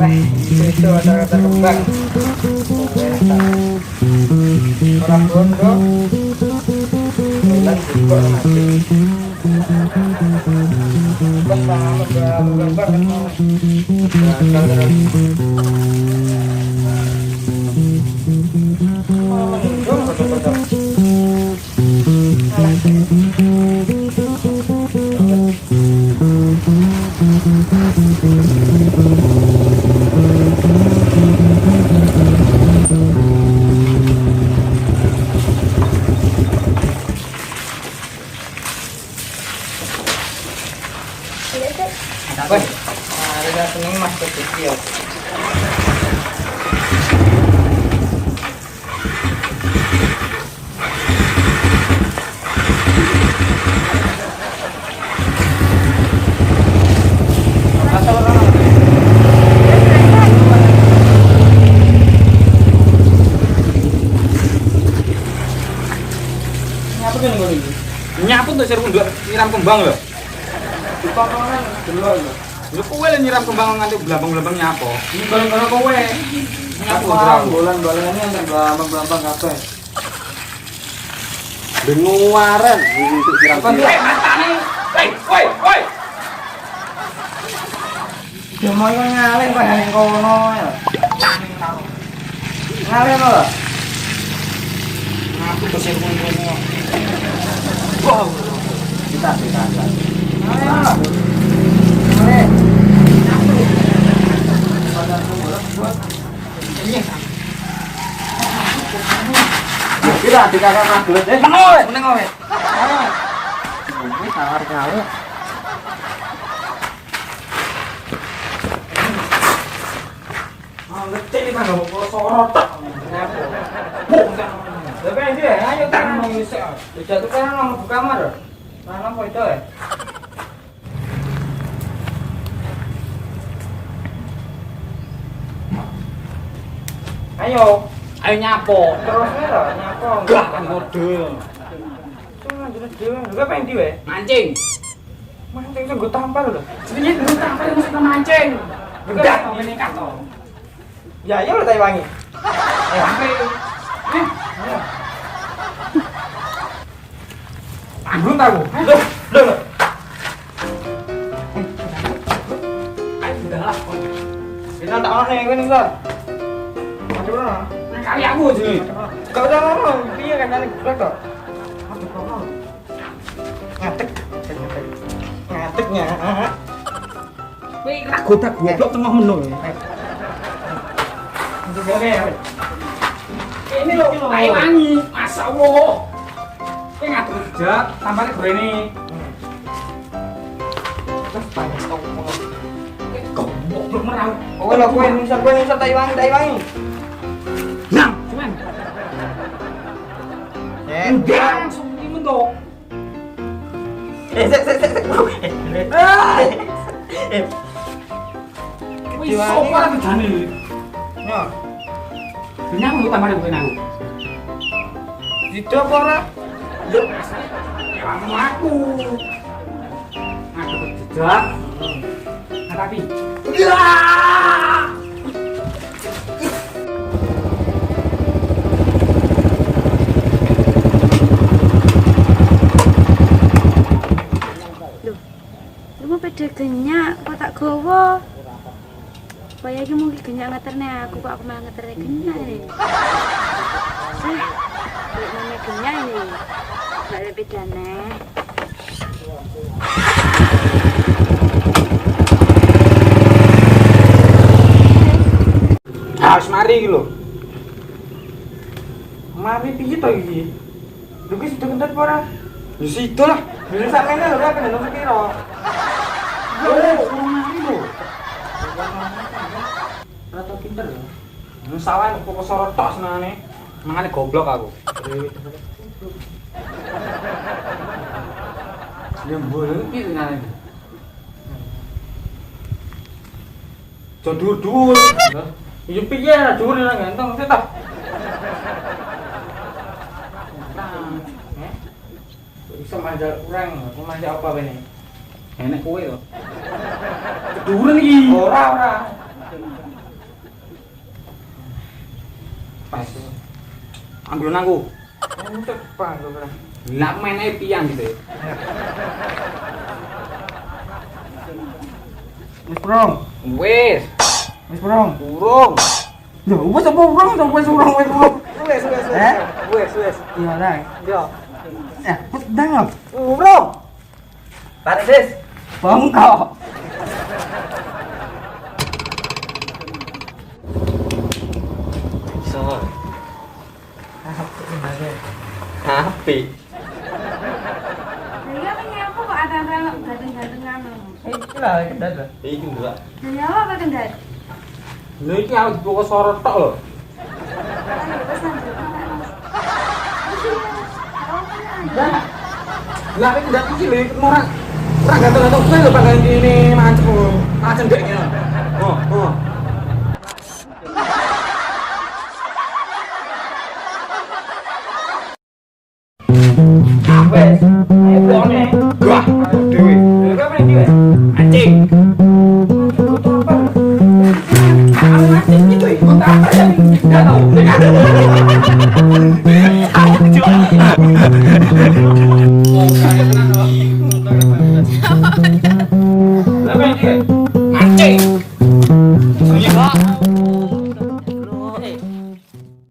itu kata-kata kembang. Orang bondo, bulan juga mati. Pas sama gambar kan mau. Woi, ada seneng mas kecil. Asal orang. Nyapu kan gue ini. Nyapu tuh seru nyiram kembang loh. Ditontonan dulu lho. Lho kowe lho nyiram kembang nganti blambang-blambang nyapo. Gara-gara kowe. Nyapo bolan-bolanane antar blambang-blambang kabeh. Denguaran untuk siram kembang. Woi. Yo mau ngaleng kok ning kono ya. Ngaleng lho. Aku kesir ngono. Wow. Kita. Kira di kakak magelet meneng kowe. Ini sawar kali. Ngerti iki kan kok sorot. Tapi ini ayo kan bisa. Jatuh kan nang kamar. Mana kok itu ya? Ayo nyapo. Terus lho, nyapo. Gak model. Cuma dhewe. Lha pengen di wae. Mancing sing nggo tampal lho. Jenenge nggo tampal mesti mancing. Enggak ngene kato. Ya ayo lho tak wangi. Ayo ampe. Ayo. Anggun tahu. Loh. Ayo udahlah. Kita tak ono ning kene lho. Nah, kali aku sih. Gak usah ngomong, piye kan nek geblek kok. Ngateknya. Kowe ra godak goblok tengah menu. Ini lho, ae wangi. Masyaallah. Kowe ngatur kerja, tampane gorene. Terus banyak kok. Goblok merau. Oh, lho kowe nisor tak wangi. Nang, cuman. Udah langsung dimentok. Wis sopo lagi jane. Yo. Benyang lu tambah kowe nang. Dido apa ora? Yo. Ya aku. Aku jejak. Tapi. Ya! Pede genyak, kok tak gowo. Kaya iki mungkin genyak ngeterne aku, kok aku malah ngeterne genyak ini. Namanya genyak ini. Enggak ada bedane. Harus mari iki lho. Mari piye to iki? Lho ki sudah kendat apa ora? Ya situ lah. Dene sakmene lho kan nang sepiro. Mari lho. Rata pinter lho. Wis salah kok sorot tok senengane. Mangane goblok aku. Lembul iki senengane. Jodur-dur. Iya piye dhuwur nang ganteng sih ta. Bisa manjal kurang, aku manjal apa ini? Enak kowe lho. Keduren iki. Ora. Pas. Ambil nangku. Cepat lu kan. Lah main ae piang gitu. Wis burung. Wis. Wis burung. Burung. Lho, wis apa burung to wis burung wis burung. Wis. Wis. Iya dah. Yo. Ya, wis dang. Burung. Tarik Sis. Bongkok. Iso. Happy. Iya kan ya aku kok ada ganteng-gantengan. Iki lah kendat lah. Iki ndelok. Ya apa kendat? Lha iki aku dibuka sorot tok lho. Lah iki ndak iki lho ora ganteng-ganteng kowe lho panggan ini mancep. Mancep ndek ngene. Oh. Wes, ayo blone. Wah, dhewe. Lha kok dhewe? Anjing. Anjing itu ikut apa ya? Enggak tahu.